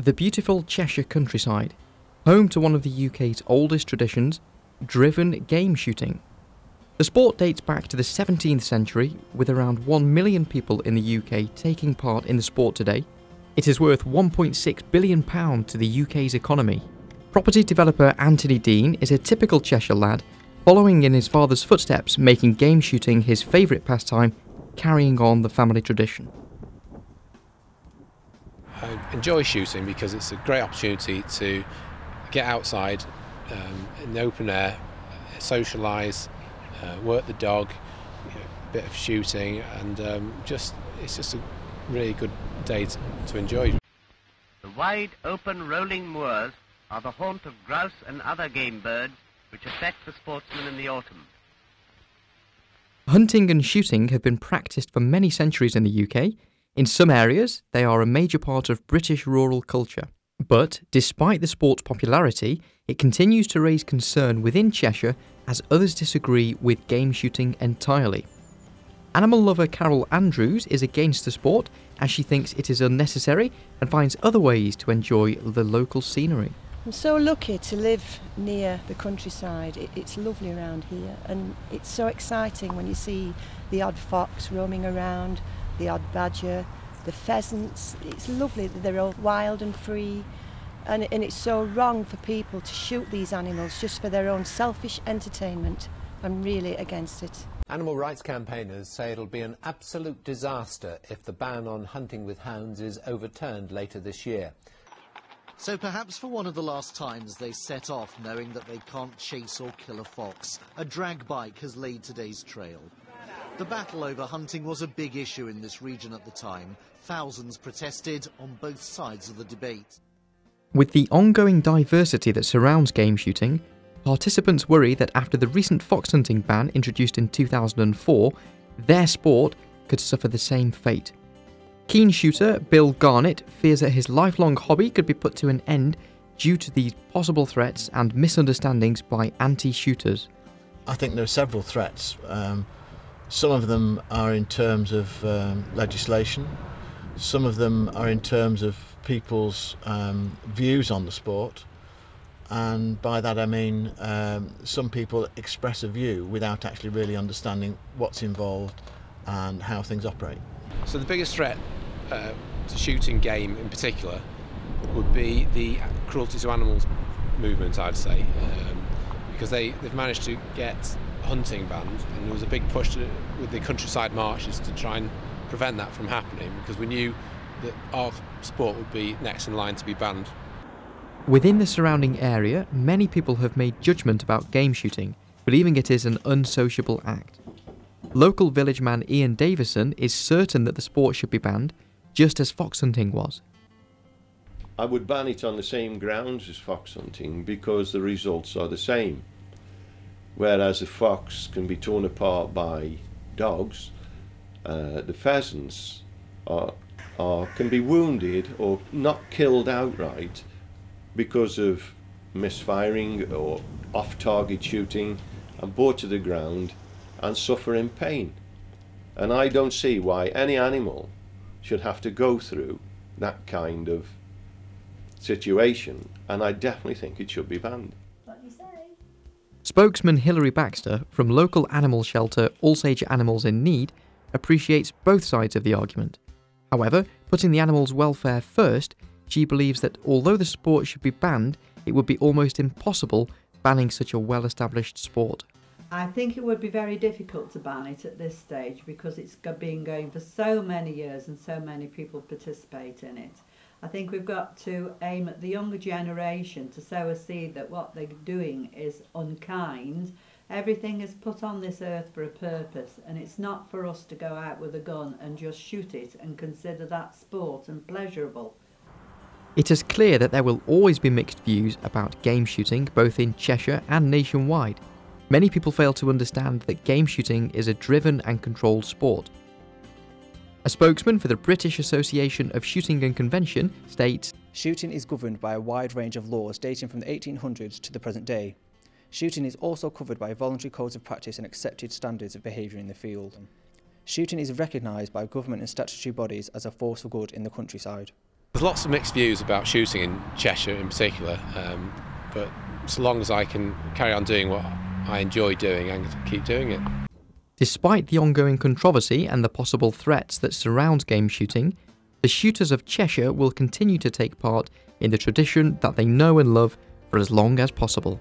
The beautiful Cheshire countryside, home to one of the UK's oldest traditions, driven game shooting. The sport dates back to the 17th century, with around 1 million people in the UK taking part in the sport today. It is worth £1.6 billion to the UK's economy. Property developer Anthony Dean is a typical Cheshire lad, following in his father's footsteps, making game shooting his favourite pastime, carrying on the family tradition. I enjoy shooting because it's a great opportunity to get outside in the open air, socialise, work the dog, a bit of shooting, and it's just a really good day to enjoy. The wide open rolling moors are the haunt of grouse and other game birds which affect the sportsmen in the autumn. Hunting and shooting have been practised for many centuries in the UK. In some areas, they are a major part of British rural culture. But, despite the sport's popularity, it continues to raise concern within Cheshire as others disagree with game shooting entirely. Animal lover Carol Andrews is against the sport, as she thinks it is unnecessary and finds other ways to enjoy the local scenery. I'm so lucky to live near the countryside. It's lovely around here, and it's so exciting when you see the odd fox roaming around, the odd badger, the pheasants. It's lovely that they're all wild and free, and it's so wrong for people to shoot these animals just for their own selfish entertainment. I'm really against it. Animal rights campaigners say it'll be an absolute disaster if the ban on hunting with hounds is overturned later this year. So perhaps for one of the last times they set off knowing that they can't chase or kill a fox, a drag bike has laid today's trail. The battle over hunting was a big issue in this region at the time. Thousands protested on both sides of the debate. With the ongoing diversity that surrounds game shooting, participants worry that after the recent fox hunting ban introduced in 2004, their sport could suffer the same fate. Keen shooter Bill Garnett fears that his lifelong hobby could be put to an end due to these possible threats and misunderstandings by anti-shooters. I think there are several threats. Some of them are in terms of legislation, some of them are in terms of people's views on the sport, and by that I mean some people express a view without actually really understanding what's involved and how things operate. So the biggest threat to shooting game in particular would be the cruelty to animals movement, I'd say, because they've managed to get hunting banned, and there was a big push with the countryside marches to try and prevent that from happening, because we knew that our sport would be next in line to be banned. Within the surrounding area, many people have made judgment about game shooting, believing it is an unsociable act. Local village man Ian Davison is certain that the sport should be banned, just as fox hunting was. I would ban it on the same grounds as fox hunting because the results are the same. Whereas the fox can be torn apart by dogs, the pheasants can be wounded or not killed outright because of misfiring or off-target shooting and brought to the ground and suffer in pain. And I don't see why any animal should have to go through that kind of situation, and I definitely think it should be banned. Spokesman Hilary Baxter from local animal shelter Allsage Animals in Need appreciates both sides of the argument. However, putting the animals' welfare first, she believes that although the sport should be banned, it would be almost impossible banning such a well-established sport. I think it would be very difficult to ban it at this stage because it's been going for so many years and so many people participate in it. I think we've got to aim at the younger generation to sow a seed that what they're doing is unkind. Everything is put on this earth for a purpose, and it's not for us to go out with a gun and just shoot it and consider that sport and pleasurable. It is clear that there will always be mixed views about game shooting both in Cheshire and nationwide. Many people fail to understand that game shooting is a driven and controlled sport. A spokesman for the British Association of Shooting and Convention states, "Shooting is governed by a wide range of laws dating from the 1800s to the present day. Shooting is also covered by voluntary codes of practice and accepted standards of behaviour in the field. Shooting is recognised by government and statutory bodies as a force for good in the countryside. There's lots of mixed views about shooting in Cheshire in particular, but so long as I can carry on doing what I enjoy doing, I'm going to keep doing it. Despite the ongoing controversy and the possible threats that surround game shooting, the shooters of Cheshire will continue to take part in the tradition that they know and love for as long as possible.